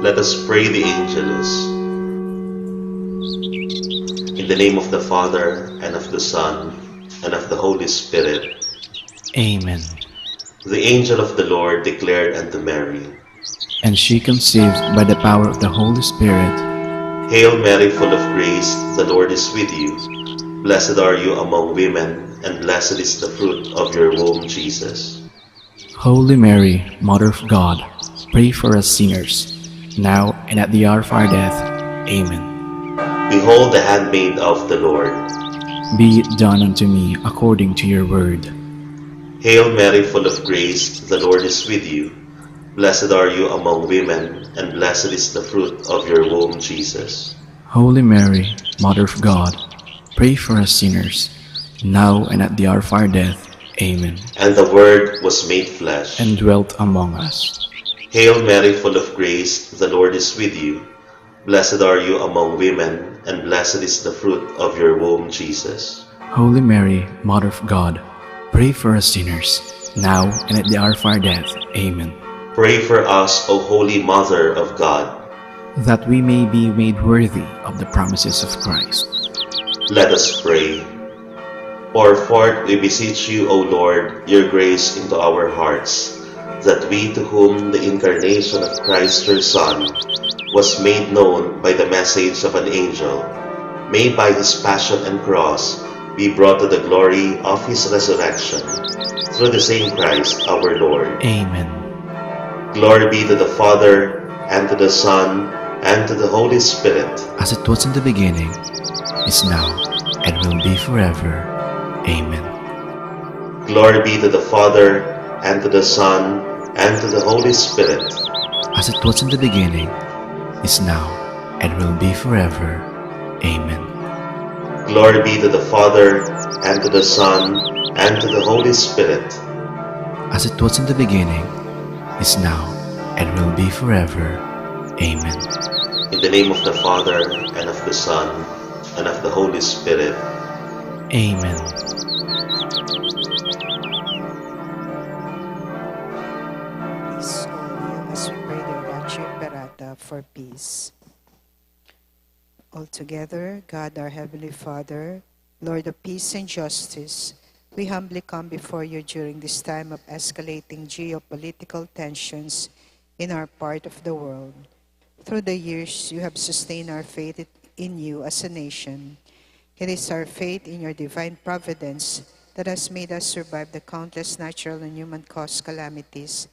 Let us pray the Angelus. In the name of the Father, and of the Son, and of the Holy Spirit. Amen. The angel of the Lord declared unto Mary, And she conceived by the power of the Holy Spirit. Hail Mary, full of grace, the Lord is with you. Blessed are you among women, and blessed is the fruit of your womb, Jesus. Holy Mary, Mother of God, pray for us sinners, now and at the hour of our death. Amen. Behold the handmaid of the Lord. Be it done unto me according to your word. Hail Mary, full of grace, the Lord is with you. Blessed are you among women, and blessed is the fruit of your womb, Jesus. Holy Mary, Mother of God, pray for us sinners, now and at the hour of our death. Amen. And the Word was made flesh, And dwelt among us. Hail Mary, full of grace, the Lord is with you. Blessed are you among women, and blessed is the fruit of your womb, Jesus. Holy Mary, Mother of God, pray for us sinners, now and at the hour of our death. Amen. Pray for us, O Holy Mother of God. That we may be made worthy of the promises of Christ. Let us pray. Pour forth, we beseech you, O Lord, your grace into our hearts, that we, to whom the incarnation of Christ your Son was made known by the message of an angel, may by his passion and cross be brought to the glory of his resurrection, through the same Christ our Lord. Amen. Glory be to the Father, and to the Son, and to the Holy Spirit. As it was in the beginning, is now, and will be forever. Amen. Glory be to the Father, and to the Son, and to the Holy Spirit. As it was in the beginning, is now, and will be forever. Amen. Glory be to the Father, and to the Son, and to the Holy Spirit. As it was in the beginning, is now, and will be forever. Amen. In the name of the Father, and of the Son, and of the Holy Spirit. Amen. Please all kneel as we pray the Oratio Imperata for peace. Altogether, God our Heavenly Father, Lord of peace and justice, we humbly come before you during this time of escalating geopolitical tensions in our part of the world. Through the years, you have sustained our faith in you as a nation. It is our faith in your divine providence that has made us survive the countless natural and human-caused calamities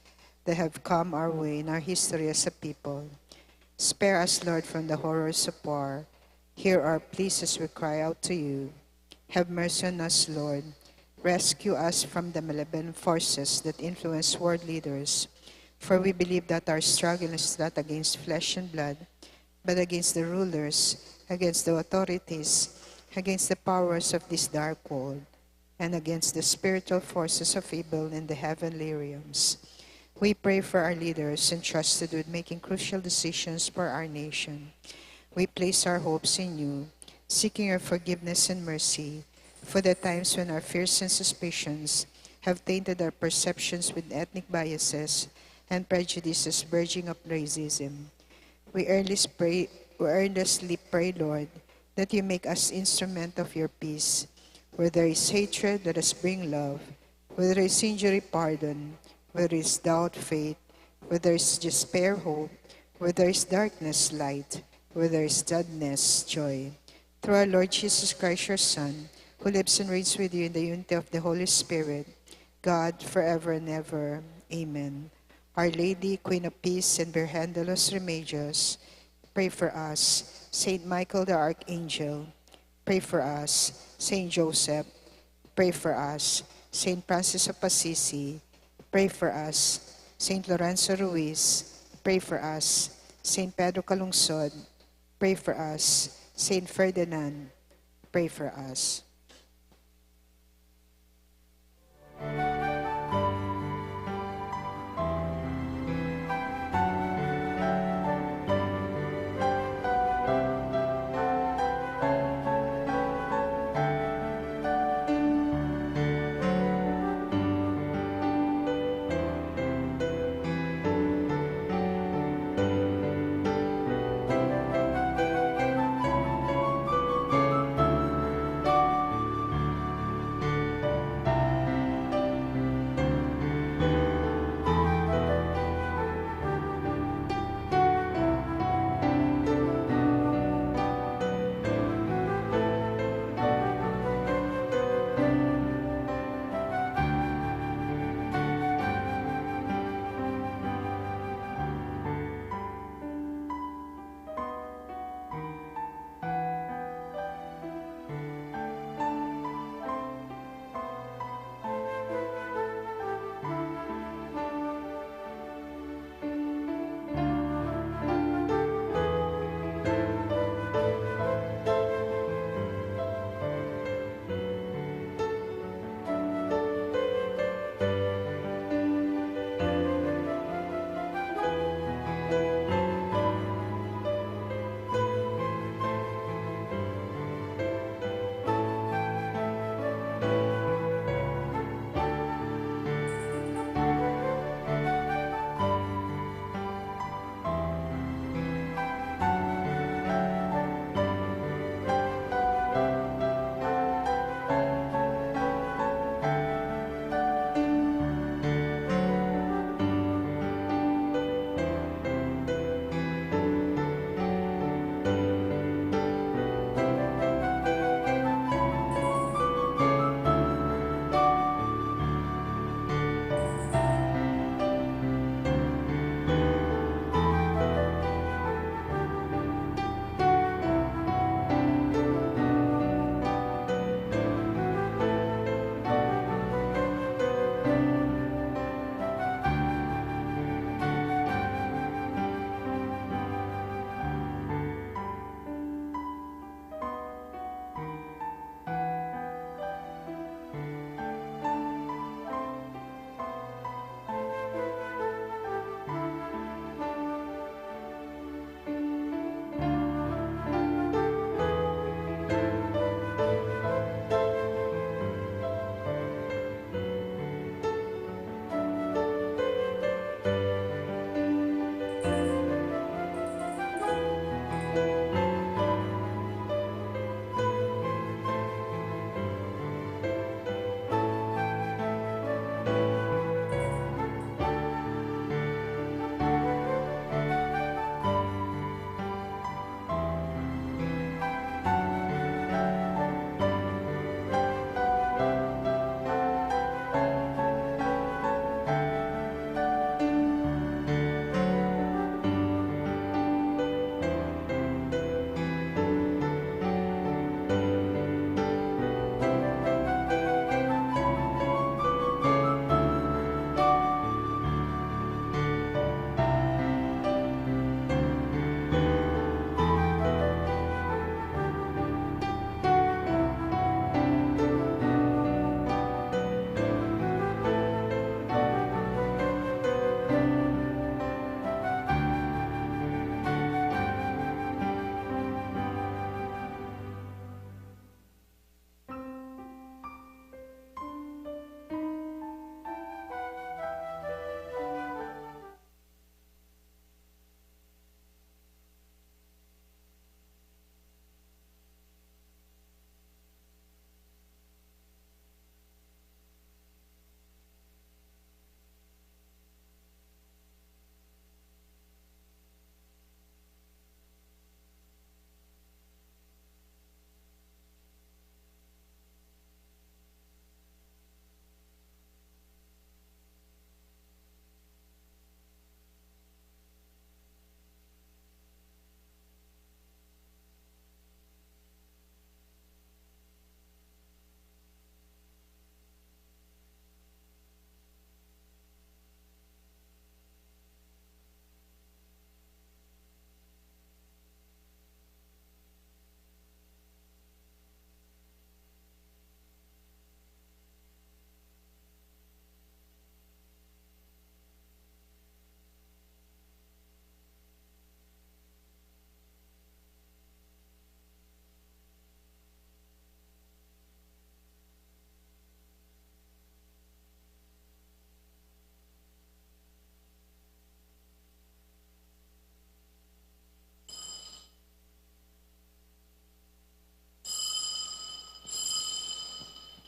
that have come our way in our history as a people. Spare us, Lord, from the horrors of war. Hear our pleas as we cry out to you. Have mercy on us, Lord. Rescue us from the malevolent forces that influence world leaders. For we believe that our struggle is not against flesh and blood, but against the rulers, against the authorities, against the powers of this dark world, and against the spiritual forces of evil in the heavenly realms. We pray for our leaders entrusted with making crucial decisions for our nation. We place our hopes in you, seeking your forgiveness and mercy for the times when our fears and suspicions have tainted our perceptions with ethnic biases and prejudices verging of racism. We earnestly pray, Lord, that you make us instrument of your peace. Where there is hatred, let us bring love. Where there is injury, pardon. Where there is doubt, faith. Where there is despair, hope. Where there is darkness, light. Where there is sadness, joy. Through our Lord Jesus Christ, your Son, who lives and reigns with you in the unity of the Holy Spirit, God, forever and ever. Amen. Our Lady, Queen of Peace, and Virgen de los Remedios, pray for us. Saint Michael the Archangel, pray for us. Saint Joseph, pray for us. Saint Francis of Assisi, pray for us. Saint Lorenzo Ruiz, pray for us. Saint Pedro Calungsod, pray for us. Saint Ferdinand, pray for us.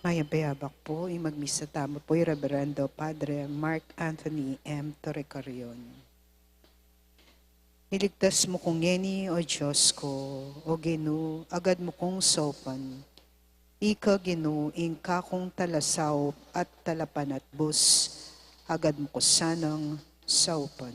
Mayabayabak po, imagmisa tamo po yung Reverendo Padre Mark Anthony M. Torrecarion. Iligtas mo kong ngeni o Diyos ko, o Ginu, agad mo kong sopan. Ika Ginu, ingka kong talasaw at talapan at bus, agad mo ko sanang saupan.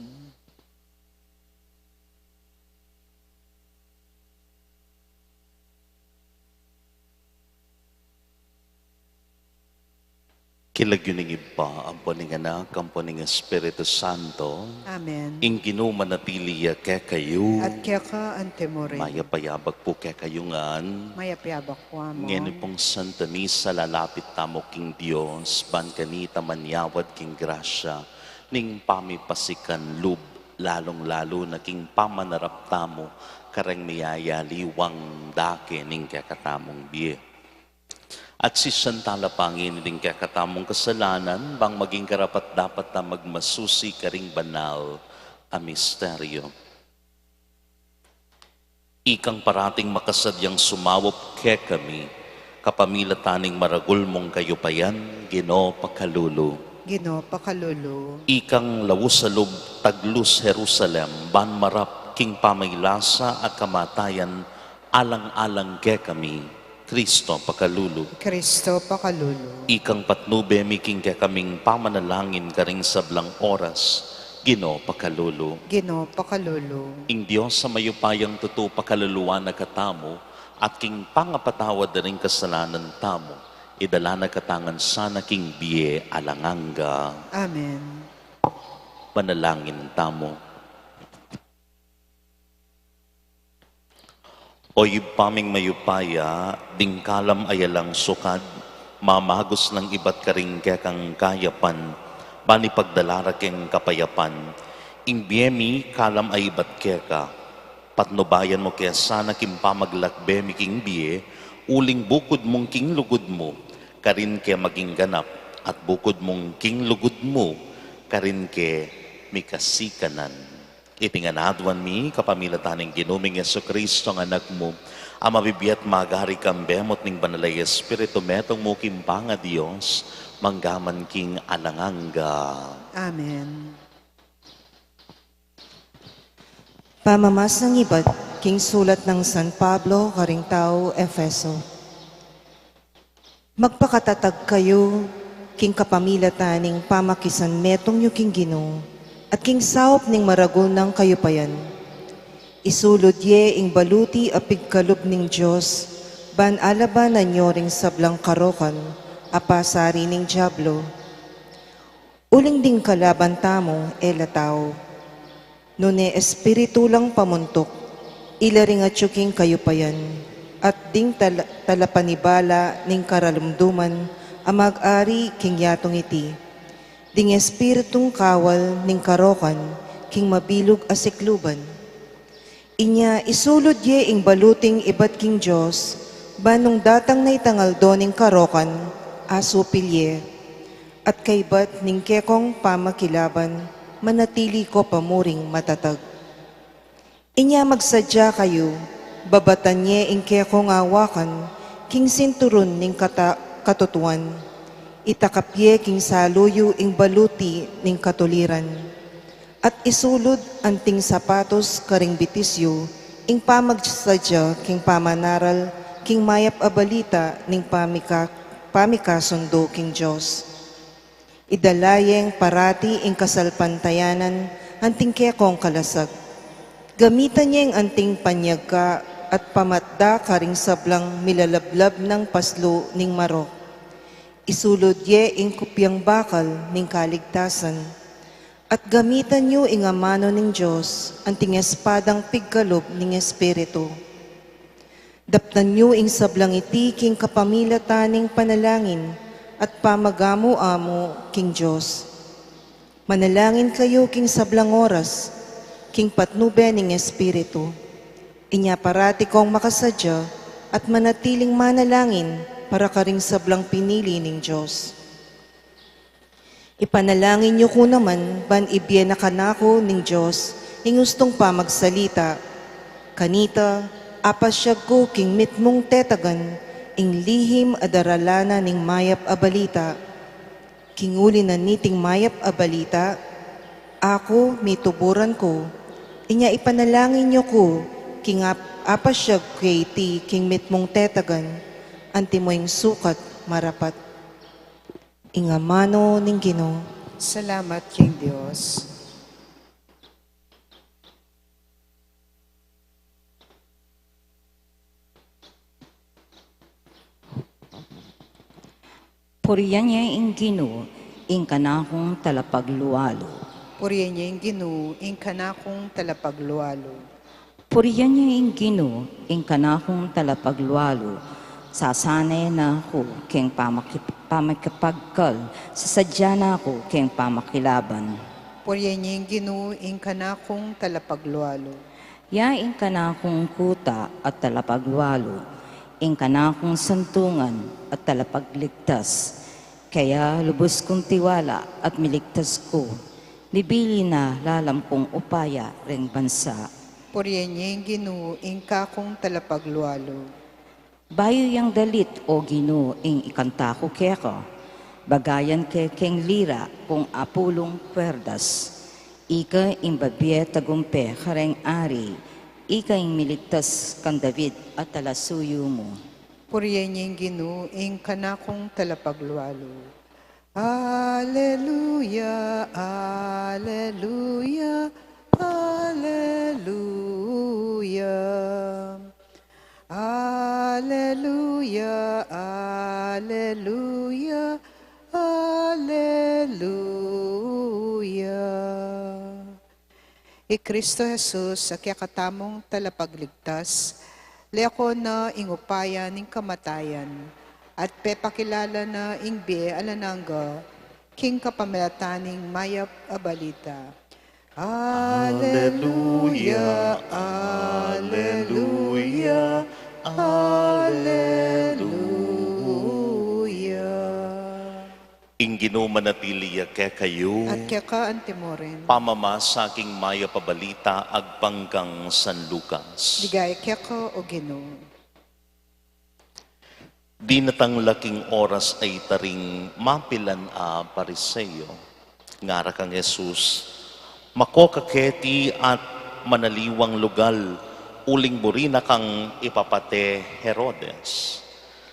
Kilagyuning iba, ang poning anak, ang poning Espiritu Santo, Amen. ing ginumanatiliya ke kayo, At kaya ka antemore, mayapayabag po ke kayungan, mayapyabak ko mo. ngayon pong Santa Misa, lalapit tamo king Diyos, ban kanita manyawad king grasya, ning pamipasikan lub, lalong-lalo na king pamanarap tamo, karang miyayaliwang dake ning kakatamong biye. At si Santa Lapangin din kaya katamong kasalanan, bang maging karapat dapat na magmasusi karing banal a misteryo. Ikang parating makasadyang sumawop ke kami, kapamilataning maragul mong kayo payan, Ginoo pakalulu. Ginoo pakalulu, Ikang lawusalub taglus Jerusalem, ban marap king pamaylasa at kamatayan, alang-alang ke kami, Kristo pakalulu. Kristo pakalulu, Ikang patnube miking kaya kaming pamanalangin karing sablang oras, Ginoo pakalulu. Ginoo pakalulu, Ing Diyos sa mayupayang tuto pakaluluan na katamo, at king pangapatawad na rin kasalanan tamo, idala na katangan sana king biye alanganga. Amen. Panalangin tamo. Oy paming mayupaya, ding kalam ayalang sukad, mamagos ng iba't karing kekang kayapan, bani pagdalara keng kapayapan, imbiyemi kalam ay iba't keka, patnubayan mo kaya sana kim pamaglakbe king biye, uling bukod mong king lugod mo, karin ke maging ganap, at bukod mong king lugod mo, karin ke mikasikanan. Itinganadwan mi, kapamilataning ginuming Yesu Kristo ang anak mo, ang mabibiyat magari kang bemot ning banalay Espiritu metong mo kimpanga Diyos, manggaman king alanganga. Amen. Pamamas ng iba't king sulat ng San Pablo, karing tao, Efeso. Magpakatatag kayo, king kapamilataning pamakisan metong yu king Ginoo, at king saop ning maragol ng kayupayan. Isulod ye ing baluti apig kalub ning Diyos, ban alaban na nyo ring sablang karokan, apasari ning Diablo. Uling ding kalaban tamo, elatao. Nune espiritu lang pamuntok, ilaring at yuking kayupayan, at ding talapanibala ning karalumduman, amag-ari king yatong iti. Ding espiritong kawal ning karokan, king mabilog asikluban. Inya isulod ye ing baluting ibat king Diyos, banong datang na itangal do ning karokan, aso pilye. At kaybat ning kekong pamakilaban, manatili ko pamuring matatag. Inya magsadya kayo, babatan ye ing kekong awakan, king sinturon ning katutuan. Itakapye king saluyo ing baluti ning katuliran. At isulod anting sapatos karing bitisyo, ing pamagsadya king pamanaral, king mayap abalita ning pamikasundo king Diyos. Idalayeng parati ing kasalpantayanan, anting kekong kalasag. Gamitan niya ing anting panyagka at pamatda karing sablang milalablab ng paslo ning marok. Isulod ye ing kupyang bakal ning kaligtasan, at gamitan nyo ing amano ning Diyos, anting espadang pigkalob ning Espiritu. Daptan nyo ing sablang iti king kapamilataning panalangin, at pamagamo-amo king Diyos. Manalangin kayo king sablang oras, king patnube ning Espiritu. Inya parati kong makasadya, at manatiling manalangin, para karing sablang pinili ning Diyos. Ipanalangin niyo ko naman, ban ibye na kanako ning Diyos, ing gustong pa magsalita. Kanita, apasyag ko king mitmong tetagan, ing lihim adaralana ning mayap a balita, kinguli na niting mayap a balita, ako mituburan ko, inya ipanalangin nyo ko, king apasyag kay ti king mitmong tetagan, anti moing sukat marapat. Ingamano ning Ginoo. Salamat, King Diyos. Puriyan niya ing Ginoo, ing kanakong talapagluwalo. Puriyan niya yung Ginoo, ing kanakong talapagluwalo. Puriyan niya ing Ginoo, ing kanakong talapagluwalo. Sasanay na ako keng pamakipagkal, sasadya na ako keng pamakilaban. Puriyan niya yung Ginoo, ing kanakong talapagluwalo. Ya ing kanakong kuta at talapagluwalo, ing kanakong santungan at talapagligtas. Kaya lubos kong tiwala at miligtas ko, libili na lalampong upaya ring bansa. Puriyan niya yung Ginoo, ing kakong talapagluwalo. Bayo yang dalit o Ginoo ing ikanta ko keko, bagayan ke keng lira kung apulong kwerdas. Ika ing babye tagumpe kareng ari, ika ing miligtas kang David at talasuyo mo. Puriyan niya yung Ginoo, ing kanakong talapagluwalo. Alleluia, alleluia, alleluia. Alleluia, alleluia, alleluia. I Kristo Jesus, akya katamong talapagligtas, leako na ingupaya ning kamatayan, at pepakilala na ingbe alananga, king kapamilataning mayap abalita. Alleluia, alleluia, alleluia. Ing Ginoo manatiliya kay kayo, At kaya ka antimorin, pamama sa aking maya pabalita agpanggang San Lucas. ligay kaya ka o Ginoo. Di natang laking oras ay taring mapilan a pariseyo, ngara kang Jesus, makokaketi at manaliwang lugal, uling burina kang ipapate Herodes.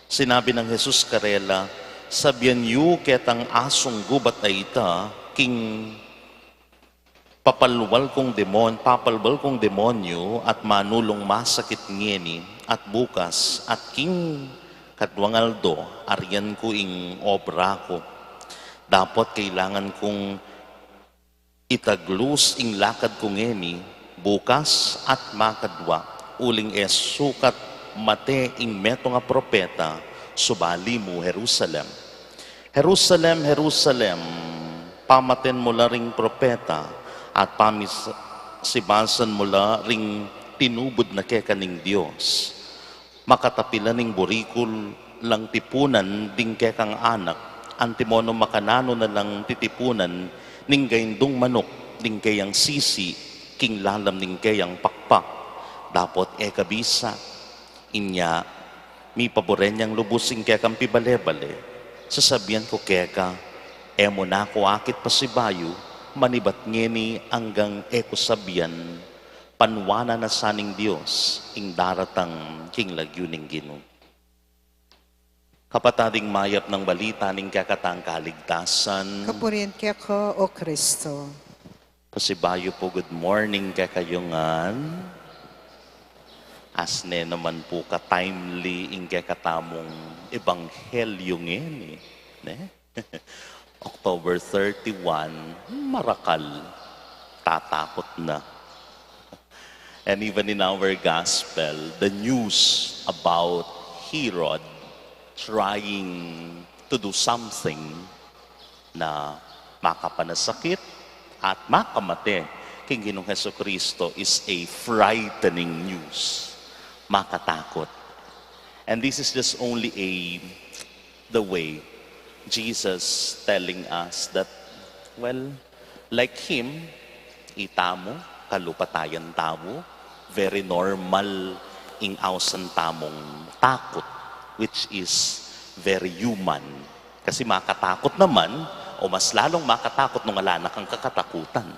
Sinabi ng Jesus karela, sabyan yu ketang asong gubat ay ita, king papalwal kong demonyo at manulong masakit ngeni at bukas at king kadwangaldo aryan ko ing obra ko. Dapat kailangan kong itaglus ing lakad ko ngeni bukas at makadwa uling sukat mate ing meto nga propeta subali mo Jerusalem. Jerusalem, Jerusalem, pamaten mo la ring propeta at pamisibasan mo la ring tinubod na kekaning Diyos. Makatapilan ning burikol lang tipunan ding kekang anak, antimono makanano na lang titipunan ning gaindong manok, ning kayang sisi, king lalam ning kayang pakpak. Dapat kabisa, inya, mi paborenyang lubusing kekang pibale-bale. Sasabihan ko keka, emo na ako akit pa si bayo, manibat ngeni hanggang eko sabihan, panwana na saning Diyos, ing daratang king lagyuning Ginoo. Kapatading mayap ng balita ning kakatang kaligtasan. Kapuriyan kaya ka o Kristo. Pasibayo po, good morning kakayungan. Asne naman po ka-timely ing kakatamong ebanghelyo ngeni. Ne? October 31, marakal, tatakot na. And even in our gospel, the news about Herod trying to do something na makapanasakit at makamate kay Ginoong Hesukristo is a frightening news. Makatakot. And this is just only the way Jesus telling us that, well, like him, itamo, kalupatayan tamo, very normal ing ausan tamong takot which is very human. Kasi makatakot naman, o mas lalong makatakot nung wala na kang kakatakutan.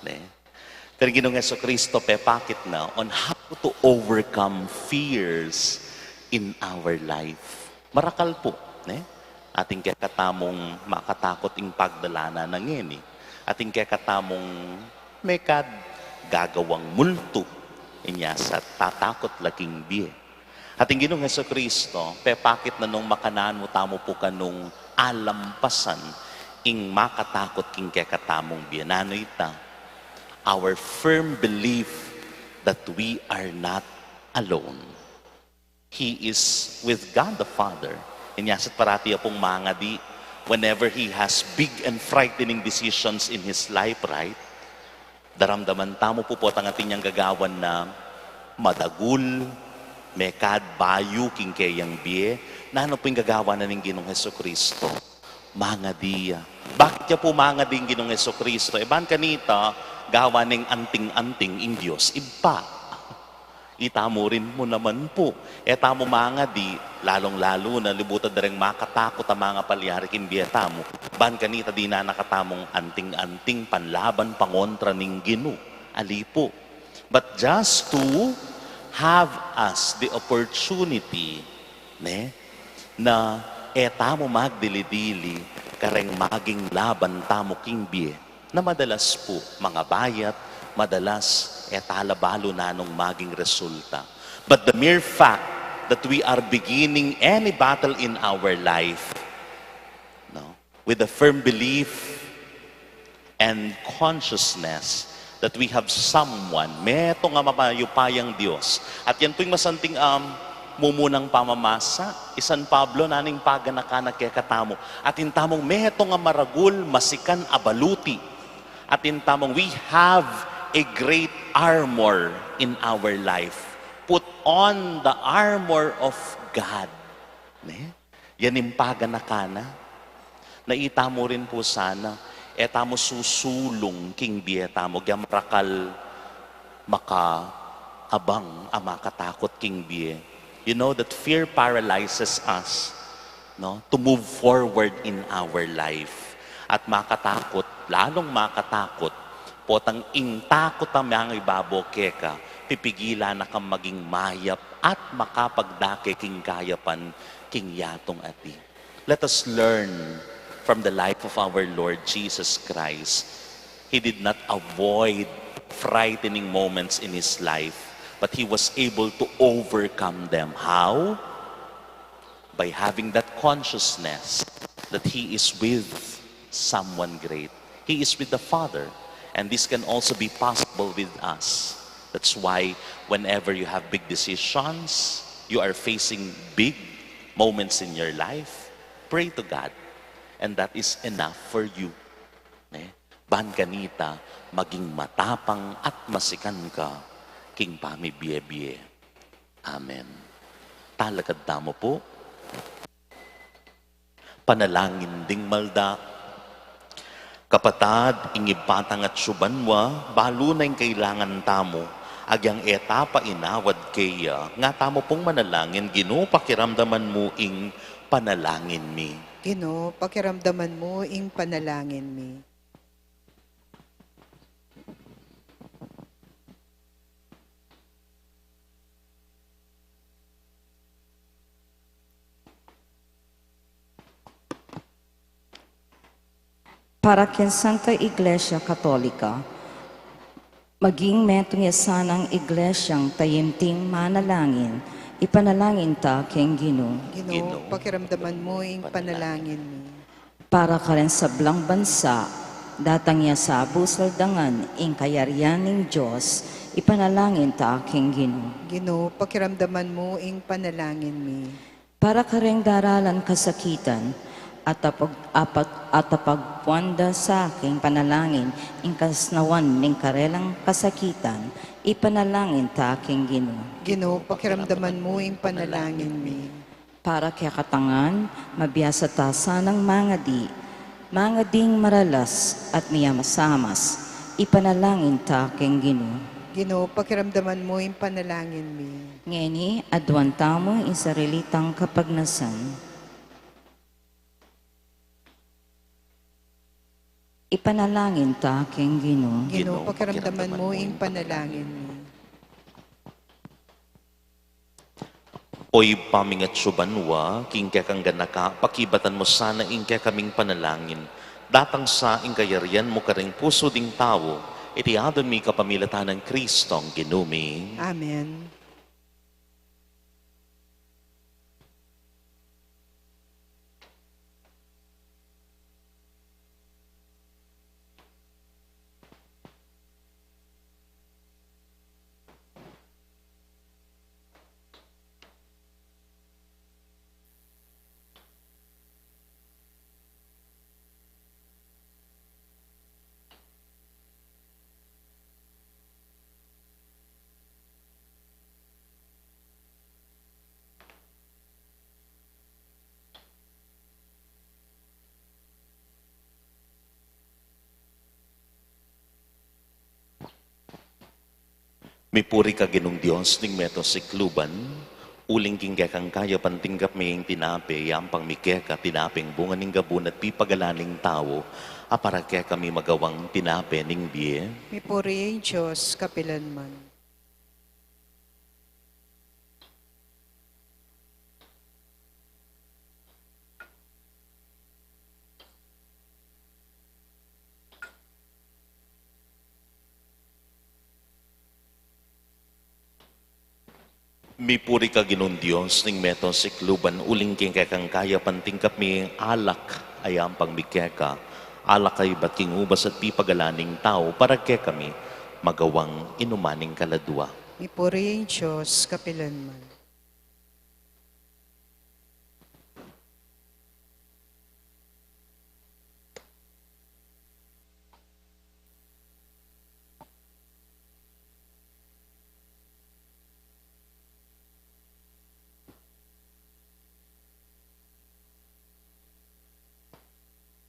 Ne? Pero Ginoong Jesucristo, pepakit na on how to overcome fears in our life. Marakal po. Ne? Ating kakatamong makatakot ing pagdalana ng ngeni. Ating kakatamong mekad gagawang multo inya sa tatakot laking biye. Ating Ginoong Jesucristo, pepakit na nung makanan mo tamo po kanong alampasan ing makatakot king kakatamong biye. Nano ita? Our firm belief that we are not alone. He is with God the Father. Inyasat parati pong mga di, whenever he has big and frightening decisions in his life, right? Daramdaman tamo po ang ating niyang gagawan na madagul, mekad, bayu, king kayang biye, na ano po yung gagawa na ng Ginoong Jesucristo? Mga diya. Bakit niya po mga ding Ginoong Jesucristo? Eban kanita, gawa ng anting-anting in Diyos, iba. Itamo rin mo naman po. Etamo mga di, lalong-lalo na libutan na rin makatakot ang mga palyari kinbiyeta mo. Ban kanita di na nakatamong anting-anting panlaban pangontra ning Gino. Ali po. But just to have us the opportunity na etamo magdili-dili kareng maging laban tamo kingbiye na madalas po mga bayat, madalas etalabalo na nung maging resulta. But the mere fact that we are beginning any battle in our life, no, with a firm belief and consciousness that we have someone, meto nga mapayupayang Diyos. At yan po'y masanting mumunang pamamasa, San Pablo naning paganakanak kaya katamo. At intamong meto nga maragul, masikan abaluti. At intamong we have a great armor in our life. Put on the armor of God. Yan impaga na kana. Naita mo rin po sana, etamo susulong king bieta mo, gamrakal makaabang amakatakot king bie. You know that fear paralyzes us, no, to move forward in our life. At makatakot, lalong makatakot, potang ingtakot ang mga ibabo keka, pipigila na kang maging mayap at makapagdake king kayapan king yatong ati. Let us learn from the life of our Lord Jesus Christ. He did not avoid frightening moments in his life, but he was able to overcome them. How? By having that consciousness that he is with someone great. He is with the Father. And this can also be possible with us. That's why whenever you have big decisions, you are facing big moments in your life, pray to God. And that is enough for you. Ban kanita, maging matapang at masikan ka, king pami biye-biye. Amen. Talagad mo po. Panalangin ding malda. Kapatad, ingipatang at subanwa, balo na yung kailangan tamo. Agyang etapa inawad kaya, nga tamo pong manalangin, Ginoo, pakiramdaman mo ing panalangin mi. Ginoo, pakiramdaman mo ing panalangin mi. Para ken Santa Iglesia Katolika, maging metong yasanang iglesyang tayimting manalangin, ipanalangin ta ken Ginoo. Ginoo, pakiramdaman mo ing panalangin mi. Para ka rin sa blang bansa, datang ya sa busaldangan ing kayarian ng Diyos, ipanalangin ta ken Ginoo. Ginoo, pakiramdaman mo ing panalangin mi. Para ka rin daralan kasakitan, at apagpuanda sa aking panalangin, ingkasnawan ng karelang kasakitan, ipanalangin ta aking Ginoo. Ginoo, pakiramdaman mo ing panalangin mi. Para kaya katangan, mabiyasa ta sanang mga ding maralas at niyamasamas, ipanalangin ta aking Ginoo. Ginoo, pakiramdaman mo yung panalangin mi. Ngeni, adwanta mo in sarilitang kapagnasan. Ipanalangin ta king Ginoo. Ginoo, pakiramdaman mo yung panalangin mi. Oy pamingat syubanwa, king kang ganaka, pakibatan mo sana ingke kaming panalangin. Datang sa ingkayarian mo karing puso ding tao, itiadon mi kapamilatan ng Kristong ginumi. Amen. Mipuri ka ginong Diyos ning meto si kluban, uling kingge kang kaya pantinggap maying tinape, yampang mikeka tinapeng bunga ning gabun at pipagalaning tao, apara kaya kami magawang tinape ning biye. Mipuri yung Diyos, kapilanman. Mipuri ka ginong Diyos ning meto si kluban, uling kingge kang kaya pantingkap maying alak, ayampang mikeka, alak ay ba't kingubas at pipagalaning tao, para kaya kami magawang inumaning kaladwa. Mipuri yung Diyos, kapilanman.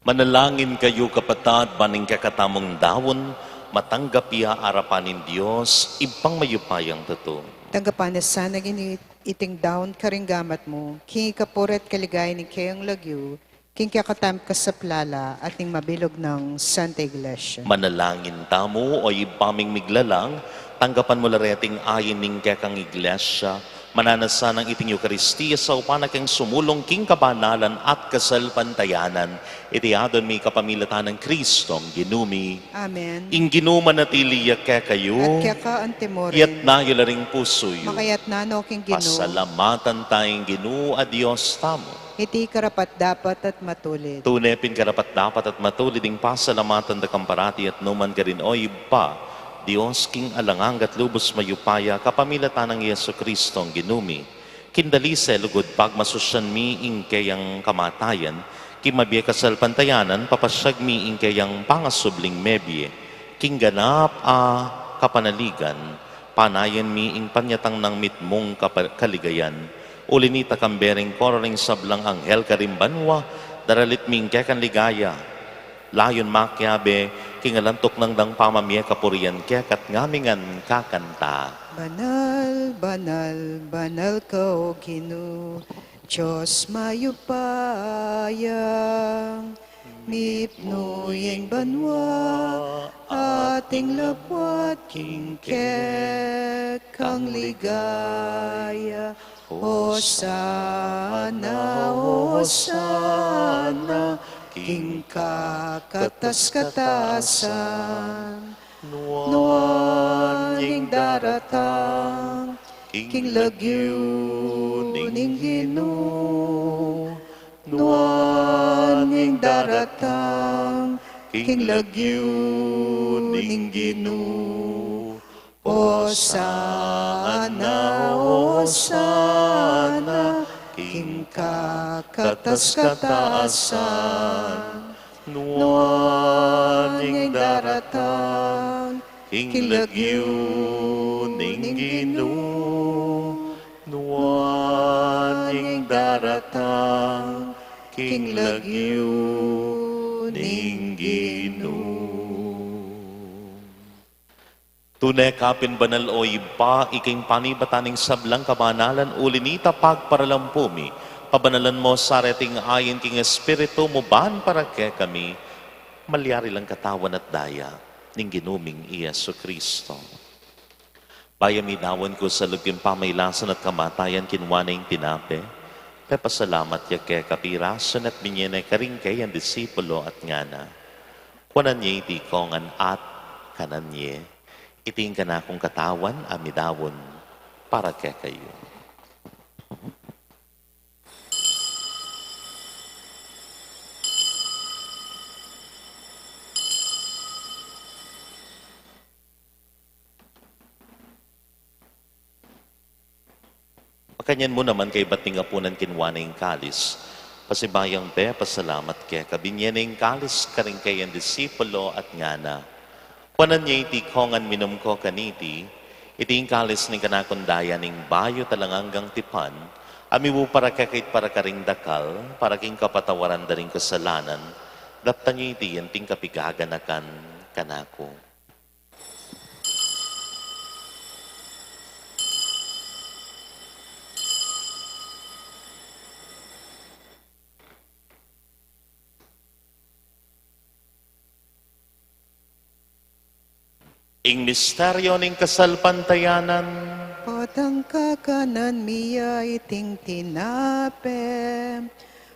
Manalangin kayo kapatad, baning kakatamong dawon, matanggap iya arapanin Diyos, ibang mayupayang totoo. Tanggapan na sana iting down karinggamat mo, king kapuret kaligay ni kayang lagyo, king kakatam kasaplala at ning mabilog ng Santa Iglesia. Manalangin tamo o ibaming miglalang, tanggapan mo lareting ayin ning kakang iglesia, mananasan ng iting Eukaristiya sa upanakang sumulong king kabanalan at kasalpantayanan, itiadon mi kapamilatan ng Kristong ginumi. Amen. Ing ginuman na tiliyak kaya kayo, At kaya ka antimorin, yat na yularing puso yu. makayat na no king Ginoo, Pasalamatan tayong Ginoo a Diyos tamo. iti karapat dapat at matulid. Tunepin karapat dapat at matulid ding pasalamatan da kamparati at numan ka rin o iba. Diyos king alanganggat lubos mayupaya kapamilatan ng Yesu Kristong ginumi. Kindali sa lugod pagmasusyan mi ing kayang kamatayan, kimabye kasal pantayanan papasyag mi ing kayang pangasubling mebye. King ganap a kapanaligan, panayan mi ing panyatang ng mitmong kaligayan. Ulinita kambering kororing sablang anghel karimbanwa, daralit mi ing kayakan ligaya. Layon makyabe, kingalantok ng dang pamamye kapurian kekat ngamingan kakanta. Banal, banal, banal ka o Ginoo, Diyos mayupayang, mipnuyeng banwa, ating lapwat kingkek kang ligaya. Hosana, Hosana, king kakatas-katasan, nuan ning daratang, king lagyuning Ginoo, nuan ning daratang, king lagyuning Ginoo. Hosana, Hosana, king kakatas-katasan, nuan ning daratang, king lagyuning Ginoo, nuan ning daratang, king lagyuning Ginoo. Tunay kapin banal o iba, iking panibataning sablang kabanalan ulinita pagparalampumi. Pabanalan mo sa reting ayin king espiritu mo ban para ke kami. Malyari lang katawan at daya, ning ginuming Iyesu Kristo. Bayamidawan ko sa lugim pamaylasan at kamatayan kinwanay tinape. Pepasalamat ya ke kapirasan at binyene karingkay ang disipulo at ngana. Kuanan niya iti kongan at kanan niya. Iting ka na akong katawan, amidawon, para ke kayo. Makanyan mo naman kay bating apunan kinwanay kalis. Pasibayang be, pasalamat ke kabinyanay kalis karing kay ang disipulo at ngana. Kuanan niya iti kongan minum ko kaniti, iti kalis ni kanakundaya ning bayo talanganggang tipan, amiwu para kakait para karing dakal, para king kapatawaran da ring kasalanan, daptan niya iti yanting kapigaganakan kanako. Ing misteryo ning kasalpantayanan, Potang kakanan miya iting tinape,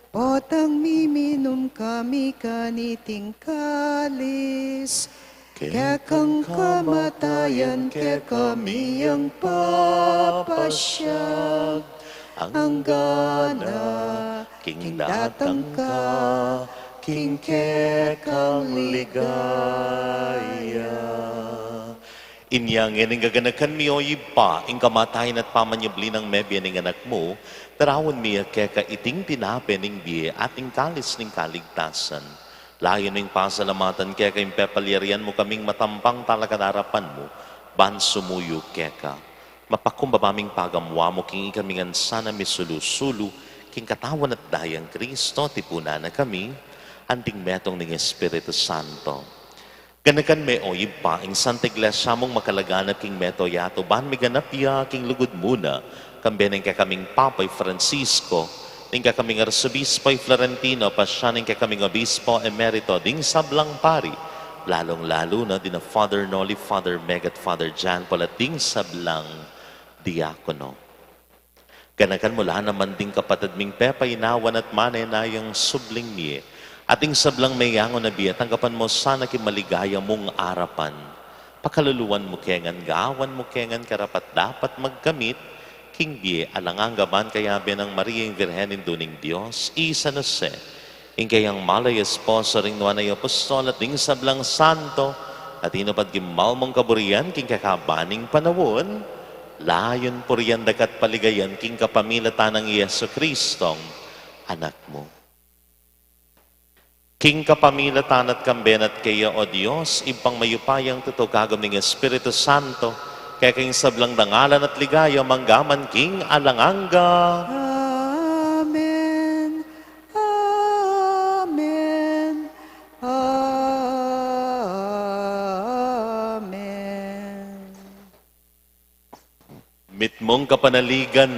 potang miminum kami kaniting kalis, kaya kang kamatayan, kaya kami ang papasyag, ang gana, king datang ka, king kekang ligaya. inyang ining gaganakan mi o iba, ing kamatayan at pamanyabli ng mebya ning anak mo, tarawan miya keka iting tinape ning biye ating kalis ning kaligtasan. Layo ning pasalamatan keka impepalyarian mo kaming matampang talakadarapan mo, ban sumuyo keka. Mapakumbabaming pagamwa mo king ikamingan sana misulu-sulu, king katawan at dayang Kristo, tipuna na kami, anting metong ning Espiritu Santo. Ganakan me o iba, ing Santa Iglesia mong makalaganap king meto yato, ban mi ganap ya king lugod muna, kambi ning kakaming Papay Francisco, ning kakaming Arsobispo'y Florentino, pasya ning kakaming Obispo Emerito, ding sablang pari, lalong-lalo na din na Father Noli, Father Meg at Father John Paul, at ding sablang diakono. Ganakan mula naman ding kapatid ming Pepa, inawan at manay na yung subling miye, ating sablang mayango na biya, tanggapan mo sana kimaligaya mong arapan. Pakaluluwan mo kengan, gawan mo kengan, karapat dapat magkamit, king biye, alangang gaban kaya ng Maria yung Virhenin duning Diyos, isa na se, ing kayang malay esposo ring nuwan ay apostol at ding sablang santo, at inapad gimal mong kaburian, king kakabaning panawon, layon puriyan dakat paligayan, king kapamilatan ng Yesu Kristong, anak mo. King kapamilatan at kamben at kaya o Diyos, ibang mayupayang tutugagam ng Espiritu Santo, kaya king sablang dangalan at ligaya, manggaman king alanganga. Amen. Amen. Amen. Mitmong kapanaligan,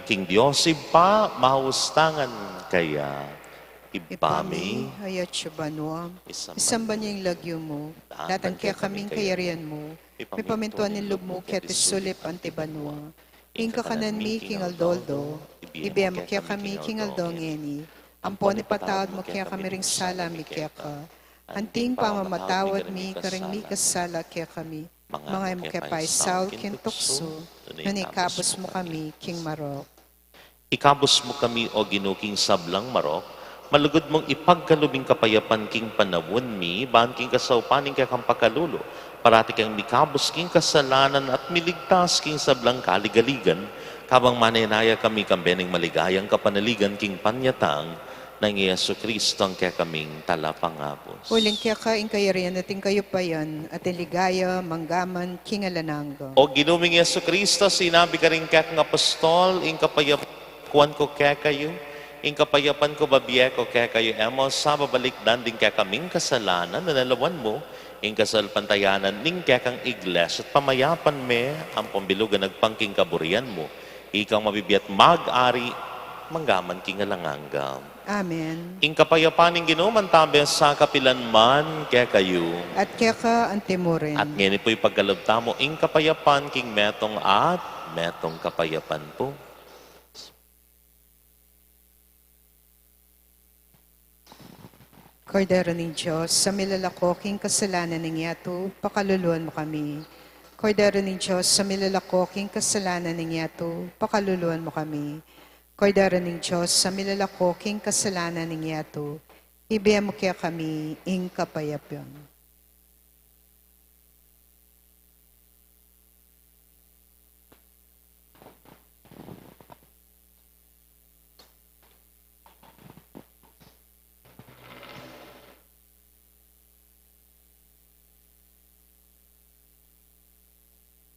king Diyos, iba, mahustangan kaya. Ibami, hayat siya banwa. Isamba Isamba niya yung lagyo mo. Datang kaya kaming kayarian mo. May pamintuan ng loob mo, kaya tisulip antibanwa. Ing kakanan mi, king Aldoldo. Ibaya mo kaya kami, king Aldongeni. Ampon ipatawad mo kaya kami ring sala mi kaya ka. Anting pamamatawad mi, karing mi kasala kaya kami. Mga mo kaya paisaw, king tukso. Nanikabos mo kami, king Marok. ikabos mo kami o ginuking sablang Marok, malugod mong ipagkalubing kapayapan king panawon mi, ban king kasaupaning kang pakalulo, parati kang mikabos king kasalanan at miligtas king sablang kaligaligan, kabang manenaya kami kambening maligayang kapanaligan king panyatang, ng Yesu Kristo ang kaya kaming talapangapos. Uling kaya ka, ing kayarian natin kayo pa yan, at iligaya, manggaman, king alananggo. O ginuming Yesu Kristo, sinabi ka rin kaya kang apostol, ing kapayapan ko kaya kayo, ing kapayapan ko babiye ko kaya kayo emo, sa babalik danding kaya kaming kasalanan, nanalawan mo, ing kasal pantayanan ning kekang iglesia at pamayapan me ang pambilugan nagpangking kaburian mo. Ikaw mabibiyat mag-ari, manggaman king alanganggam. Amen. Ing kapayapan ning ginuman tabi sa kapilan man kaya kayo. At kaya ka antimurin. At ngayon po'y pagkalabta mo, ing kapayapan king metong at metong kapayapan po. Kordero ng Diyos, sa milalakoking kasalanan ng yato, pakaluluan mo kami. Kordero ng Diyos, sa milalakoking kasalanan ng yato, pakaluluan mo kami. Kordero ng Diyos, sa milalakoking kasalanan ng yato, ibigay mo kaya kami, ing kapayapan.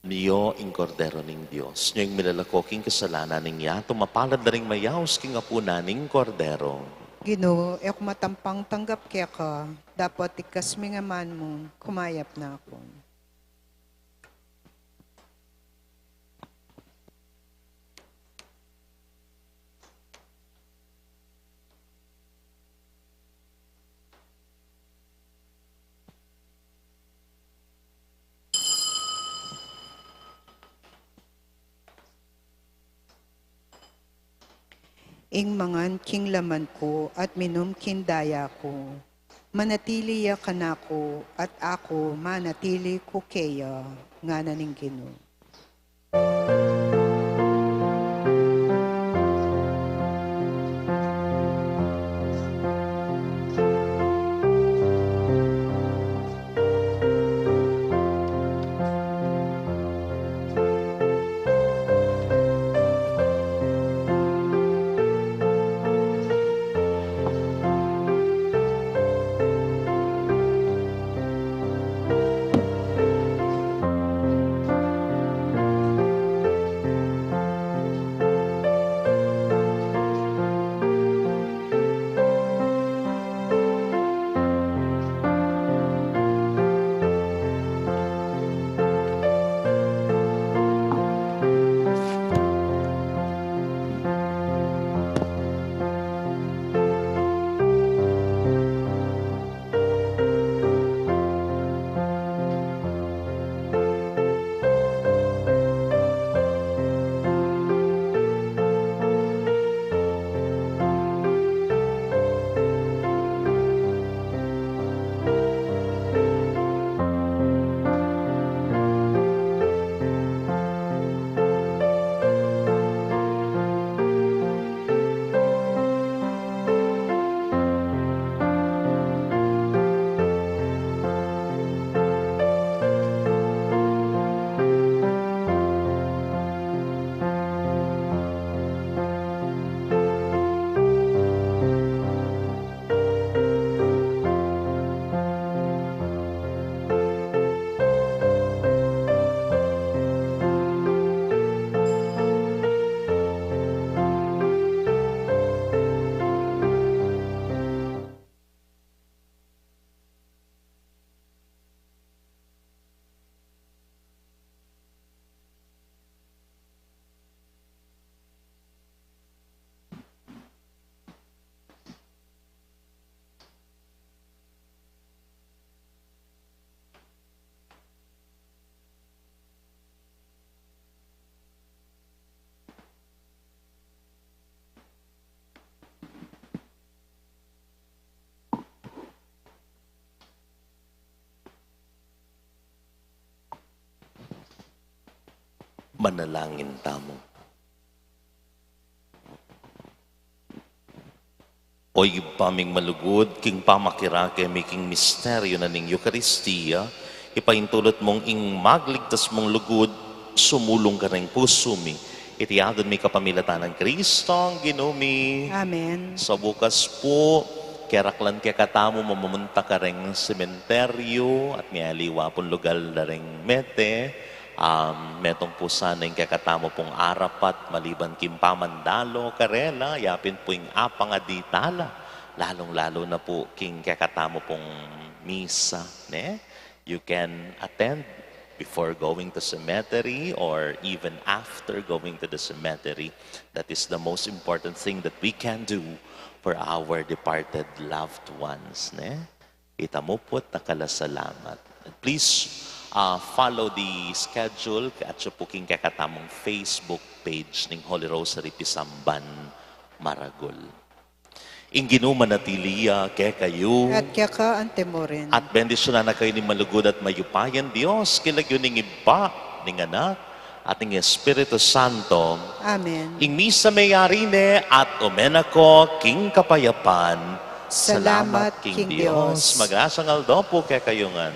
Niyo ing kordero ning Dios, niyo ing milalakoking kasalanan ning yato, mapalad na ring mayaos king apuna ning kordero. Ginoo, ek matampang tanggap kaya ka, dapat ikas mi nga man mo, kumayap na ako. Ing mangan king laman ko at minum king daya ko. Manatili ya kanako at ako manatili ko kaya nga naning Ginoo. Manalangin tamo. Oy paming malugod, king pamakirake, making misteryo na ning Eucharistia, ipaintulot mong ing magligtas mong lugod, sumulong ka ring puso mi. Itiyadon mi kapamilatan ng Kristo, ang ginumi. Amen. Sa bukas po, keraklan kaya katamo mamamunta ka ring sementeryo at ngaliwa pong lugar na ring mete. Metong po sana yung kakatamo pong arapat, maliban kimpamandalo, karela, yapin po yung apang aditala. Lalong-lalo na po king kakatamo pong misa, ne? You can attend before going to cemetery or even after going to the cemetery. That is the most important thing that we can do for our departed loved ones. Ne? Ita mo po't nakalasalamat. And please follow the schedule at siya po king kakatamong Facebook page ng Holy Rosary Pisamban, Maragul. Inginu manatiliya kaya kayo. At kaya ka antemorin. At bendisyonan na kayo ni malugod at mayupayan Diyos, kilagyo ning iba, ning anak, at ning Espiritu Santo. Amen. Ing misa mayarine at omenako king kapayapan. Salamat, King Dios. Mag-asang aldo po kaya kayungan.